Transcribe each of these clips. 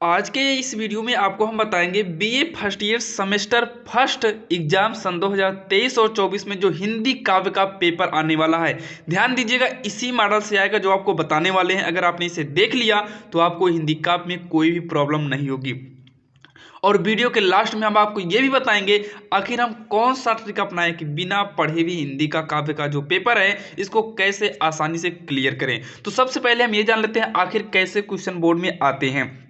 आज के इस वीडियो में आपको हम बताएंगे BA first year semester first exam सन 2023 और 24 में जो हिंदी काव्य का पेपर आने वाला है। ध्यान दीजिएगा, इसी मॉडल से आएगा जो आपको बताने वाले हैं। अगर आपने इसे देख लिया तो आपको हिंदी काव्य में कोई भी प्रॉब्लम नहीं होगी। और वीडियो के लास्ट में हम आपको ये भी बताएंगे आखिर हम कौन सा ट्रिक अपनाएं कि बिना पढ़े भी हिंदी का काव्य का जो पेपर है इसको कैसे आसानी से क्लियर करें। तो सबसे पहले हम ये जान लेते हैं आखिर कैसे क्वेश्चन बोर्ड में आते हैं।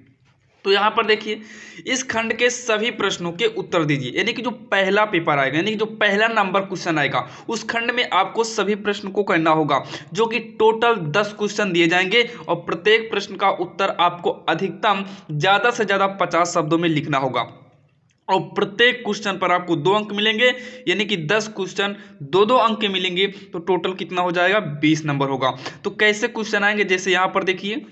तो यहाँ पर देखिए, इस खंड के सभी प्रश्नों के उत्तर दीजिए, यानी कि जो पहला पेपर आएगा, यानी कि जो पहला नंबर क्वेश्चन आएगा उस खंड में आपको सभी प्रश्न को करना होगा, जो कि टोटल 10 क्वेश्चन दिए जाएंगे और प्रत्येक प्रश्न का उत्तर आपको अधिकतम ज़्यादा से ज़्यादा 50 शब्दों में लिखना होगा। और प्रत्येक क्वेश्चन पर आपको 2 अंक मिलेंगे, यानी कि 10 क्वेश्चन 2-2 अंक के मिलेंगे, तो टोटल कितना हो जाएगा, 20 नंबर होगा। तो कैसे क्वेश्चन आएंगे, जैसे यहाँ पर देखिए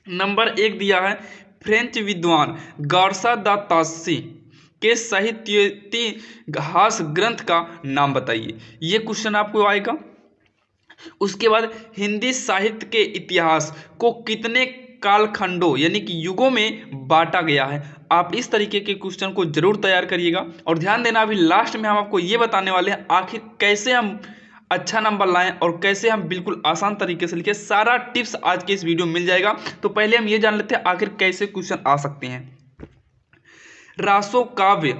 नंबर 1 दिया है, फ्रेंच विद्वान गार्सा दा तासी के साहित्यातिहास ग्रंथ का नाम बताइए। ये क्वेश्चन आपको आएगा। उसके बाद हिंदी साहित्य के इतिहास को कितने कालखंडों यानी कि युगों में बांटा गया है। आप इस तरीके के क्वेश्चन को जरूर तैयार करिएगा। और ध्यान देना, अभी लास्ट में हम आपको ये बताने वाले हैं आखिर कैसे हम अच्छा नंबर लाएं और कैसे हम बिल्कुल आसान तरीके से लिखें। सारा टिप्स आज के इस वीडियो में मिल जाएगा। तो पहले हम ये जान लेते हैं आखिर कैसे क्वेश्चन आ सकते हैं। रासो काव्य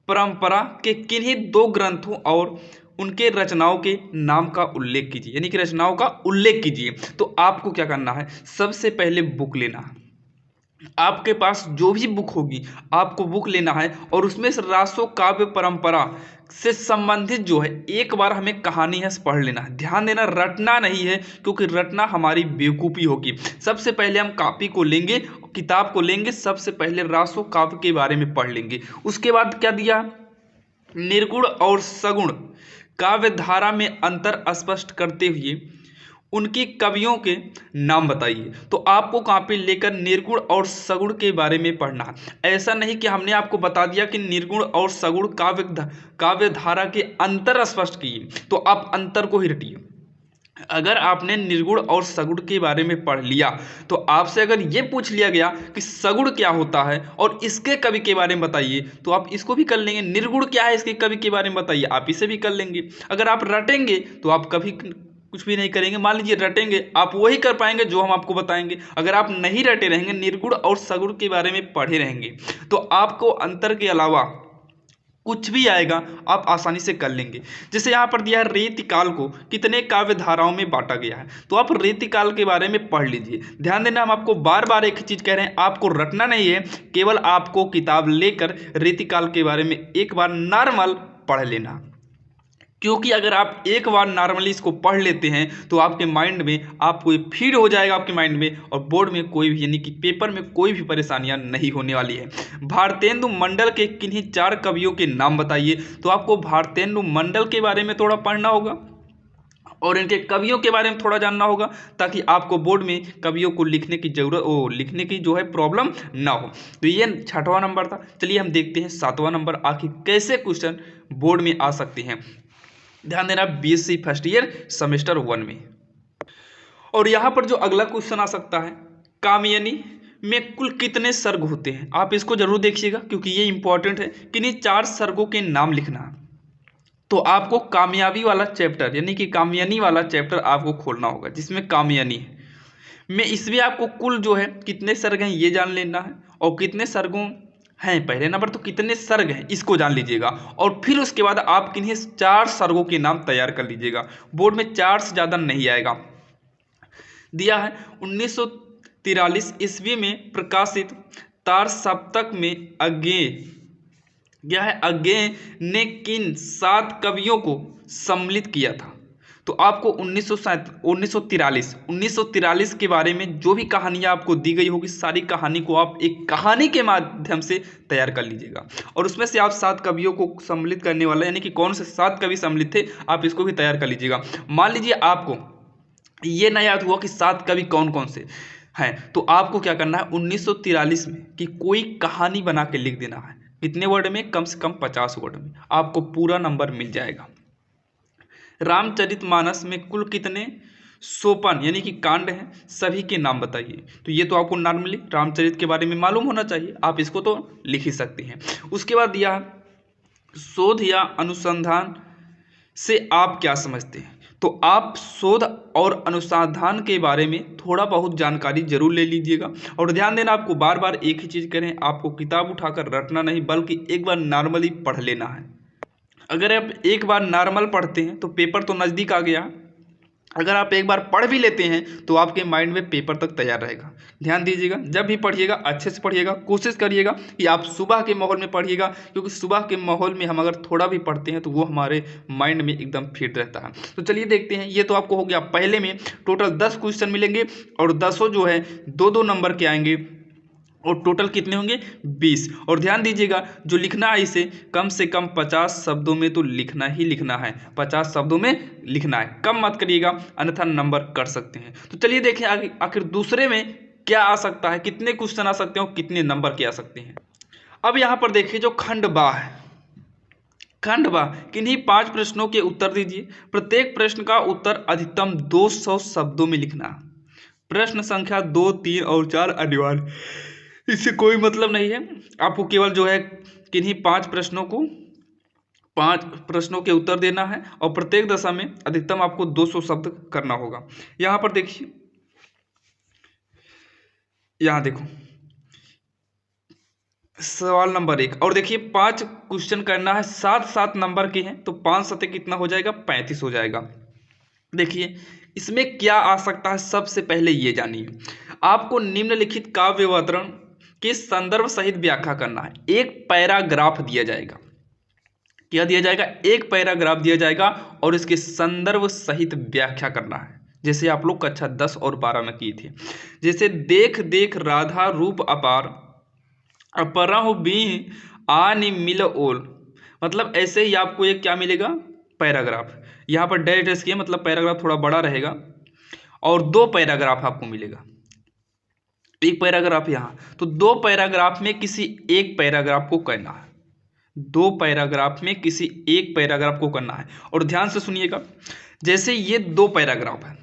परंपरा के किन्हीं 2 ग्रंथों और उनके रचनाओं के नाम का उल्लेख कीजिए, यानी कि रचनाओं का उल्लेख कीजिए। तो आपको क्या करना है, सबसे पहले बुक लेना है। आपके पास जो भी बुक होगी आपको बुक लेना है और उसमें से रासो काव्य परंपरा से संबंधित जो है एक बार हमें कहानी है पढ़ लेना है। ध्यान देना, रटना नहीं है, क्योंकि रटना हमारी बेवकूफ़ी होगी। सबसे पहले हम कॉपी को लेंगे, किताब को लेंगे, सबसे पहले रासो काव्य के बारे में पढ़ लेंगे। उसके बाद क्या दिया, निर्गुण और सगुण काव्य धारा में अंतर स्पष्ट करते हुए उनकी कवियों के नाम बताइए। तो आपको कॉपी लेकर निर्गुण और सगुण के बारे में पढ़ना है। ऐसा नहीं कि हमने आपको बता दिया कि निर्गुण और सगुण काव्य धारा के अंतर स्पष्ट किए, तो आप अंतर को ही रटिए। अगर आपने निर्गुण और सगुण के बारे में पढ़ लिया तो आपसे अगर ये पूछ लिया गया कि सगुण क्या होता है और इसके कवि के बारे में बताइए, तो आप इसको भी कर लेंगे। निर्गुण क्या है, इसके कवि के बारे में बताइए, आप इसे भी कर लेंगे। अगर आप रटेंगे तो आप कभी कुछ भी नहीं करेंगे। मान लीजिए रटेंगे, आप वही कर पाएंगे जो हम आपको बताएंगे। अगर आप नहीं रटे रहेंगे, निर्गुण और सगुण के बारे में पढ़े रहेंगे, तो आपको अंतर के अलावा कुछ भी आएगा आप आसानी से कर लेंगे। जैसे यहाँ पर दिया है रेतिकाल को कितने काव्य धाराओं में बांटा गया है, तो आप रेतिकाल के बारे में पढ़ लीजिए। ध्यान देना, हम आपको बार बार एक ही चीज़ कह रहे हैं, आपको रटना नहीं है, केवल आपको किताब लेकर रेतिकाल के बारे में एक बार नॉर्मल पढ़ लेना। क्योंकि अगर आप एक बार नॉर्मली इसको पढ़ लेते हैं तो आपके माइंड में आपको फीड हो जाएगा आपके माइंड में, और बोर्ड में कोई भी यानी कि पेपर में कोई भी परेशानियां नहीं होने वाली है। भारतेंदु मंडल के किन्हीं 4 कवियों के नाम बताइए। तो आपको भारतेंदु मंडल के बारे में थोड़ा पढ़ना होगा और इनके कवियों के बारे में थोड़ा जानना होगा, ताकि आपको बोर्ड में कवियों को लिखने की जरूरत लिखने की जो है प्रॉब्लम ना हो। तो ये 6वां नंबर था। चलिए हम देखते हैं 7वां नंबर आखिर कैसे क्वेश्चन बोर्ड में आ सकते हैं। ध्यान देना, बीएससी फर्स्ट ईयर सेमेस्टर 1 में। और यहाँ पर जो अगला क्वेश्चन आ सकता है, कामयनी में कुल कितने सर्ग होते हैं। आप इसको जरूर देखिएगा क्योंकि ये इंपॉर्टेंट है। किन्हीं 4 सर्गों के नाम लिखना है। तो आपको कामयाबी वाला चैप्टर यानी कि कामयनी वाला चैप्टर आपको खोलना होगा, जिसमें कामयनी है में इसमें आपको कुल जो है कितने सर्ग हैं ये जान लेना है, और कितने सर्गों हैं, पहले नंबर तो कितने सर्ग हैं इसको जान लीजिएगा, और फिर उसके बाद आप किन्हीं 4 सर्गों के नाम तैयार कर लीजिएगा। बोर्ड में 4 से ज़्यादा नहीं आएगा। दिया है 1943 ईस्वी में प्रकाशित तार सप्तक में अज्ञेय क्या है, अज्ञेय ने किन 7 कवियों को सम्मिलित किया था। तो आपको 1943 के बारे में जो भी कहानियाँ आपको दी गई होगी, सारी कहानी को आप एक कहानी के माध्यम से तैयार कर लीजिएगा, और उसमें से आप 7 कवियों को सम्मिलित करने वाला यानी कि कौन से 7 कवि सम्मिलित थे आप इसको भी तैयार कर लीजिएगा। मान लीजिए आपको ये ना याद हुआ कि 7 कवि कौन कौन से हैं, तो आपको क्या करना है, 1943 में कि कोई कहानी बना के लिख देना है। कितने वर्ड में, कम से कम 50 वर्ड में, आपको पूरा नंबर मिल जाएगा। रामचरितमानस में कुल कितने सोपान यानी कि कांड हैं, सभी के नाम बताइए। तो ये तो आपको नॉर्मली रामचरित के बारे में मालूम होना चाहिए, आप इसको तो लिख ही सकते हैं। उसके बाद दिया है शोध या अनुसंधान से आप क्या समझते हैं। तो आप शोध और अनुसंधान के बारे में थोड़ा बहुत जानकारी जरूर ले लीजिएगा, और ध्यान देना आपको बार बार एक ही चीज़ करें, आपको किताब उठाकर रटना नहीं बल्कि एक बार नॉर्मली पढ़ लेना है। अगर आप एक बार नॉर्मल पढ़ते हैं तो पेपर तो नज़दीक आ गया, अगर आप एक बार पढ़ भी लेते हैं तो आपके माइंड में पेपर तक तैयार रहेगा। ध्यान दीजिएगा, जब भी पढ़िएगा अच्छे से पढ़िएगा, कोशिश करिएगा कि आप सुबह के माहौल में पढ़िएगा, क्योंकि सुबह के माहौल में हम अगर थोड़ा भी पढ़ते हैं तो वो हमारे माइंड में एकदम फिट रहता है। तो चलिए देखते हैं, ये तो आपको हो गया पहले में। टोटल 10 क्वेश्चन मिलेंगे और 10 जो है 2-2 नंबर के आएंगे, और टोटल कितने होंगे 20। और ध्यान दीजिएगा जो लिखना है इसे कम से कम 50 शब्दों में तो लिखना ही लिखना है, 50 शब्दों में लिखना है, कम मत करिएगा अन्यथा नंबर कट सकते हैं। तो चलिए देखें आगे आखिर दूसरे में क्या आ सकता है, कितने क्वेश्चन आ सकते हैं और कितने नंबर के आ सकते हैं। अब यहाँ पर देखिए जो खंड बा है, खंड बा किन्हीं 5 प्रश्नों के उत्तर दीजिए, प्रत्येक प्रश्न का उत्तर अधिकतम 200 शब्दों में लिखना है। प्रश्न संख्या 2, 3 और 4 अनिवार्य, इससे कोई मतलब नहीं है, आपको केवल जो है किन्हीं 5 प्रश्नों के उत्तर देना है और प्रत्येक दशा में अधिकतम आपको 200 शब्द करना होगा। यहाँ पर देखिए, यहाँ देखो सवाल नंबर 1, और देखिए 5 क्वेश्चन करना है, 7-7 नंबर के हैं, तो 5 सते कितना हो जाएगा 35 हो जाएगा। देखिए इसमें क्या आ सकता है, सबसे पहले ये जानिए, आपको निम्नलिखित काव्य अवतरण के संदर्भ सहित व्याख्या करना है। एक पैराग्राफ दिया जाएगा, क्या दिया जाएगा, एक पैराग्राफ दिया जाएगा और इसके संदर्भ सहित व्याख्या करना है, जैसे आप लोग कक्षा 10 और 12 में किए थे। जैसे देख देख राधा रूप अपार, अपरहु बीह आनि मिल ओल, मतलब ऐसे ही आपको एक क्या मिलेगा पैराग्राफ, यहाँ पर डैश किया मतलब पैराग्राफ थोड़ा बड़ा रहेगा, और 2 पैराग्राफ आपको मिलेगा, एक पैराग्राफ यहाँ, तो 2 पैराग्राफ में किसी एक पैराग्राफ को करना है, 2 पैराग्राफ में किसी एक पैराग्राफ को करना है। और ध्यान से सुनिएगा, जैसे ये 2 पैराग्राफ है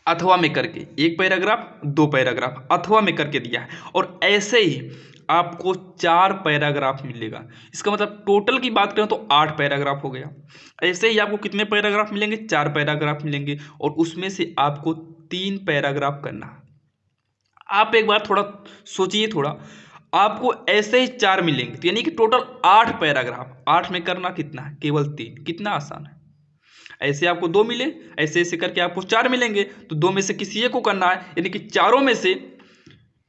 अथवा में करके, एक पैराग्राफ 2 पैराग्राफ अथवा में करके दिया है, और ऐसे ही आपको 4 पैराग्राफ मिलेगा। इसका मतलब टोटल की बात करें तो 8 पैराग्राफ हो गया। ऐसे ही आपको कितने पैराग्राफ मिलेंगे, 4 पैराग्राफ मिलेंगे, और उसमें से आपको 3 पैराग्राफ करना है। आप एक बार थोड़ा सोचिए, थोड़ा आपको ऐसे ही 4 मिलेंगे, तो यानी कि टोटल 8 पैराग्राफ, 8 में करना कितना है केवल 3, कितना आसान है। ऐसे आपको 2 मिले, ऐसे ऐसे करके आपको 4 मिलेंगे, तो 2 में से किसी एक को करना है, यानी कि चारों में से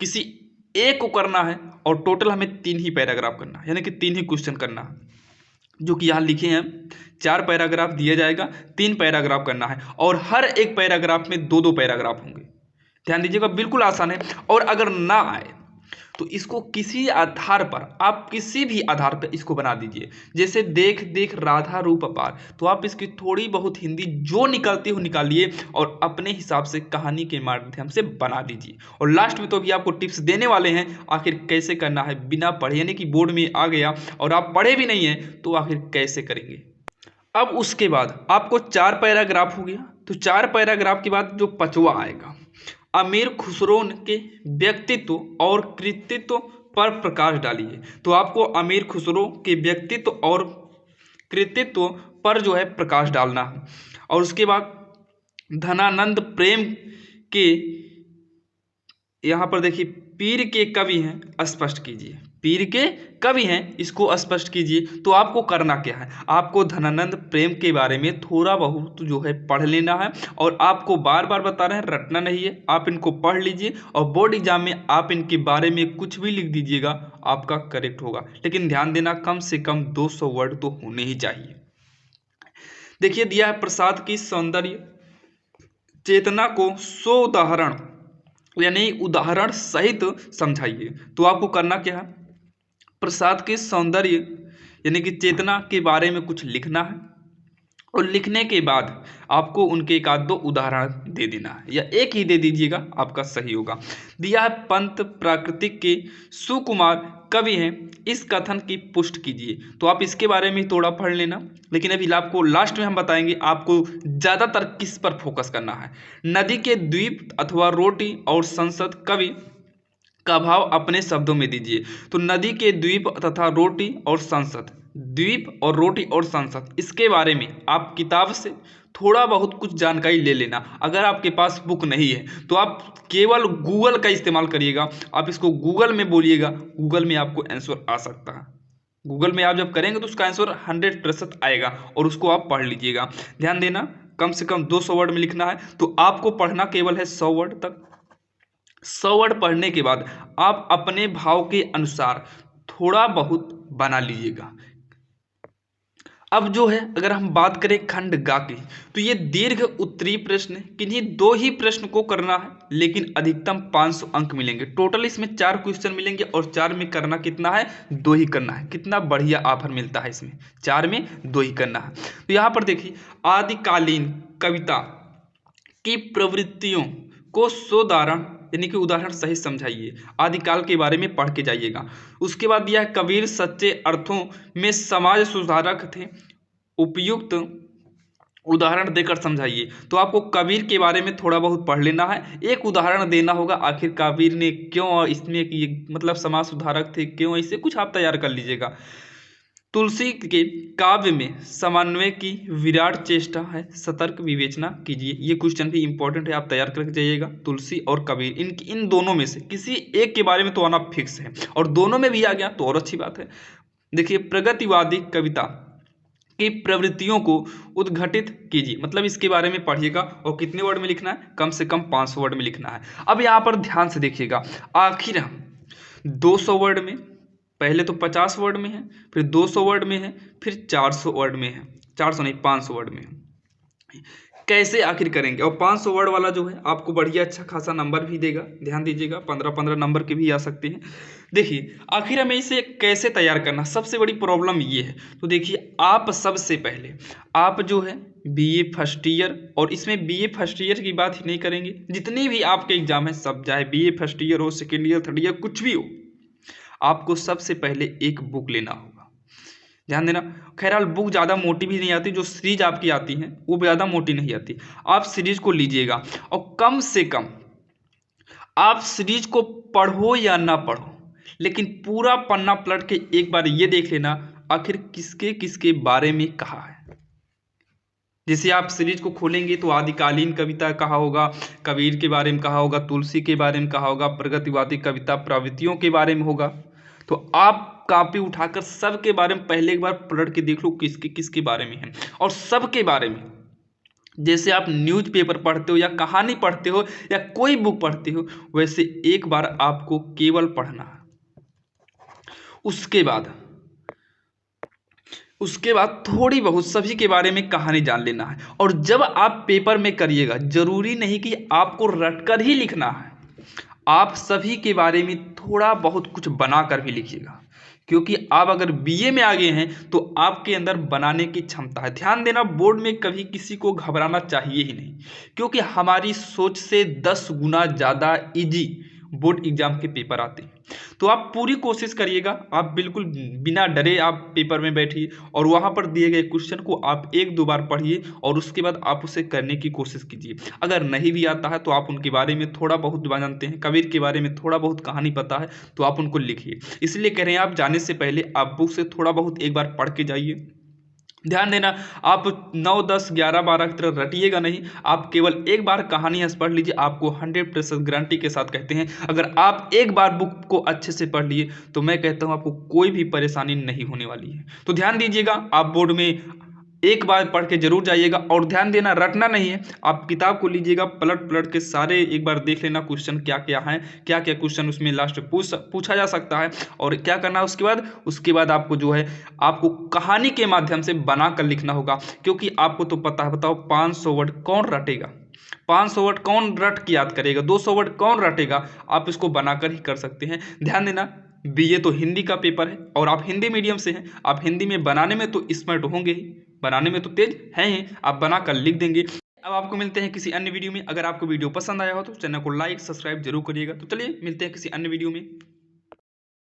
किसी एक को करना है, और टोटल हमें 3 ही पैराग्राफ करना है, यानी कि 3 ही क्वेश्चन करना है, जो कि यहाँ लिखे हैं। 4 पैराग्राफ दिया जाएगा, 3 पैराग्राफ करना है, और हर एक पैराग्राफ में 2-2 पैराग्राफ होंगे। ध्यान दीजिएगा, बिल्कुल आसान है। और अगर ना आए तो इसको किसी आधार पर, आप किसी भी आधार पर इसको बना दीजिए, जैसे देख देख राधा रूप अपार, तो आप इसकी थोड़ी बहुत हिंदी जो निकलती हो निकालिए और अपने हिसाब से कहानी के माध्यम से बना दीजिए। और लास्ट में तो अभी आपको टिप्स देने वाले हैं आखिर कैसे करना है बिना पढ़े, यानी कि बोर्ड में आ गया और आप पढ़े भी नहीं हैं तो आखिर कैसे करेंगे। अब उसके बाद आपको 4 पैराग्राफ हो गया, तो 4 पैराग्राफ के बाद जो 5वां आएगा, अमीर खुसरो के व्यक्तित्व और कृतित्व पर प्रकाश डालिए। तो आपको अमीर खुसरो के व्यक्तित्व और कृतित्व पर जो है प्रकाश डालना है। और उसके बाद धनानंद प्रेम के, यहाँ पर देखिए पीर के कवि हैं, स्पष्ट कीजिए, पीर के कवि हैं, इसको स्पष्ट कीजिए। तो आपको करना क्या है, आपको धनानंद प्रेम के बारे में थोड़ा बहुत जो है पढ़ लेना है, और आपको बार बार बता रहे हैं रटना नहीं है, आप इनको पढ़ लीजिए और बोर्ड एग्जाम में आप इनके बारे में कुछ भी लिख दीजिएगा, आपका करेक्ट होगा। लेकिन ध्यान देना कम से कम 200 वर्ड तो होने ही चाहिए। देखिए दिया है प्रसाद की सौंदर्य चेतना को 100 उदाहरण यानी उदाहरण सहित समझाइए। तो आपको करना क्या है, प्रसाद के सौंदर्य यानी कि चेतना के बारे में कुछ लिखना है, और लिखने के बाद आपको उनके एक आध दो उदाहरण दे देना है, या एक ही दे दीजिएगा, आपका सही होगा। दिया है, पंत प्राकृतिक के सुकुमार कवि हैं, इस कथन की पुष्टि कीजिए। तो आप इसके बारे में थोड़ा पढ़ लेना, लेकिन अभी आपको लास्ट में हम बताएंगे आपको ज़्यादातर किस पर फोकस करना है। नदी के द्वीप अथवा रोटी और संसद कवि का भाव अपने शब्दों में दीजिए। तो नदी के द्वीप तथा रोटी और संसद, द्वीप और रोटी और संसद, इसके बारे में आप किताब से थोड़ा बहुत कुछ जानकारी ले लेना। अगर आपके पास बुक नहीं है तो आप केवल गूगल का इस्तेमाल करिएगा, आप इसको गूगल में बोलिएगा, गूगल में आपको आंसर आ सकता है। गूगल में आप जब करेंगे तो उसका आंसर 100% आएगा और उसको आप पढ़ लीजिएगा। ध्यान देना, कम से कम 200 वर्ड में लिखना है, तो आपको पढ़ना केवल है 100 वर्ड तक। 100 वर्ड पढ़ने के बाद आप अपने भाव के अनुसार थोड़ा बहुत बना लीजिएगा। अब जो है, अगर हम बात करें खंड गा की, तो ये दीर्घ उत्तरीय प्रश्न है, किन्हीं 2 ही प्रश्न को करना है, लेकिन अधिकतम 500 अंक मिलेंगे। टोटल इसमें 4 क्वेश्चन मिलेंगे और 4 में करना कितना है, 2 ही करना है। कितना बढ़िया ऑफर मिलता है इसमें, 4 में 2 ही करना है। तो यहाँ पर देखिए, आदिकालीन कविता की प्रवृत्तियों को सोदाहरण यानी कि उदाहरण सही समझाइए। आदिकाल के बारे में पढ़ के जाइएगा। उसके बाद दिया है, कबीर सच्चे अर्थों में समाज सुधारक थे, उपयुक्त उदाहरण देकर समझाइए। तो आपको कबीर के बारे में थोड़ा बहुत पढ़ लेना है, एक उदाहरण देना होगा, आखिर कबीर ने क्यों इसमें कि मतलब समाज सुधारक थे, क्यों, ऐसे कुछ आप तैयार कर लीजिएगा। तुलसी के काव्य में समन्वय की विराट चेष्टा है, सतर्क विवेचना कीजिए। ये क्वेश्चन भी इंपॉर्टेंट है, आप तैयार करके जाइएगा। तुलसी और कबीर, इन दोनों में से किसी एक के बारे में तो आना फिक्स है, और दोनों में भी आ गया तो और अच्छी बात है। देखिए, प्रगतिवादी कविता की प्रवृत्तियों को उद्घटित कीजिए, मतलब इसके बारे में पढ़िएगा और कितने वर्ड में लिखना है, कम से कम 500 वर्ड में लिखना है। अब यहाँ पर ध्यान से देखिएगा, आखिर हम 200 वर्ड में, पहले तो 50 वर्ड में है, फिर 200 वर्ड में है, फिर 400 वर्ड में है, 400 नहीं 500 वर्ड में है, कैसे आखिर करेंगे। और 500 वर्ड वाला जो है आपको बढ़िया अच्छा खासा नंबर भी देगा, ध्यान दीजिएगा, 15-15 नंबर के भी आ सकते हैं। देखिए, आखिर हमें इसे कैसे तैयार करना, सबसे बड़ी प्रॉब्लम ये है। तो देखिए, आप सबसे पहले आप जो है बीए फर्स्ट ईयर, और इसमें बीए फर्स्ट ईयर की बात ही नहीं करेंगे, जितने भी आपके एग्जाम है सब, चाहे बीए फर्स्ट ईयर हो, सेकेंड ईयर, थर्ड ईयर, कुछ भी हो, आपको सबसे पहले एक बुक लेना होगा। ध्यान देना, खैरहाल बुक ज़्यादा मोटी भी नहीं आती, जो सीरीज आपकी आती है वो ज़्यादा मोटी नहीं आती। आप सीरीज को लीजिएगा और कम से कम आप सीरीज को पढ़ो या ना पढ़ो, लेकिन पूरा पन्ना पलट के एक बार ये देख लेना आखिर किसके किसके बारे में कहा है। जैसे आप सीरीज को खोलेंगे तो आदिकालीन कविता कहा होगा, कबीर के बारे में कहा होगा, तुलसी के बारे में कहा होगा, प्रगतिवादी कविता प्रवृत्तियों के बारे में होगा। तो आप कॉपी उठाकर सबके बारे में पहले एक बार पलट के देख लो किसके किसके बारे में है, और सबके बारे में, जैसे आप न्यूज़पेपर पढ़ते हो या कहानी पढ़ते हो या कोई बुक पढ़ते हो, वैसे एक बार आपको केवल पढ़ना है। उसके बाद थोड़ी बहुत सभी के बारे में कहानी जान लेना है। और जब आप पेपर में करिएगा, जरूरी नहीं कि आपको रटकर ही लिखना है, आप सभी के बारे में थोड़ा बहुत कुछ बनाकर भी लिखिएगा, क्योंकि आप अगर बीए में आ गए हैं तो आपके अंदर बनाने की क्षमता है। ध्यान देना, बोर्ड में कभी किसी को घबराना चाहिए ही नहीं, क्योंकि हमारी सोच से 10 गुना ज़्यादा इजी बोर्ड एग्जाम के पेपर आते हैं। तो आप पूरी कोशिश करिएगा, आप बिल्कुल बिना डरे आप पेपर में बैठिए और वहाँ पर दिए गए क्वेश्चन को आप 1-2 बार पढ़िए और उसके बाद आप उसे करने की कोशिश कीजिए। अगर नहीं भी आता है तो आप उनके बारे में थोड़ा बहुत जानते हैं, कबीर के बारे में थोड़ा बहुत कहानी पता है तो आप उनको लिखिए। इसलिए कह रहे हैं, आप जाने से पहले आप बुक से थोड़ा बहुत एक बार पढ़ के जाइए। ध्यान देना, आप 9, 10, 11, 12 की तरह रटिएगा नहीं, आप केवल एक बार कहानी पढ़ लीजिए। आपको 100% गारंटी के साथ कहते हैं, अगर आप एक बार बुक को अच्छे से पढ़ लिए तो मैं कहता हूं आपको कोई भी परेशानी नहीं होने वाली है। तो ध्यान दीजिएगा, आप बोर्ड में एक बार पढ़ के जरूर जाइएगा। और ध्यान देना, रटना नहीं है, आप किताब को लीजिएगा, पलट पलट के सारे एक बार देख लेना क्वेश्चन क्या क्या हैं, क्या क्या क्वेश्चन उसमें लास्ट में पूछा जा सकता है और क्या करना है। उसके बाद आपको जो है आपको कहानी के माध्यम से बना कर लिखना होगा, क्योंकि आपको तो पता है, बताओ 500 वर्ड कौन रटेगा, 500 वर्ड कौन रट के याद करेगा, 200 वर्ड कौन रटेगा, आप इसको बनाकर ही कर सकते हैं। ध्यान देना, बीए तो हिंदी का पेपर है और आप हिंदी मीडियम से हैं, आप हिंदी में बनाने में तो स्मार्ट होंगे ही, बनाने में तो तेज हैं ही, आप बना कर लिख देंगे। अब आपको मिलते हैं किसी अन्य वीडियो में। अगर आपको वीडियो पसंद आया हो तो चैनल को लाइक सब्सक्राइब जरूर करिएगा। तो चलिए मिलते हैं किसी अन्य वीडियो में।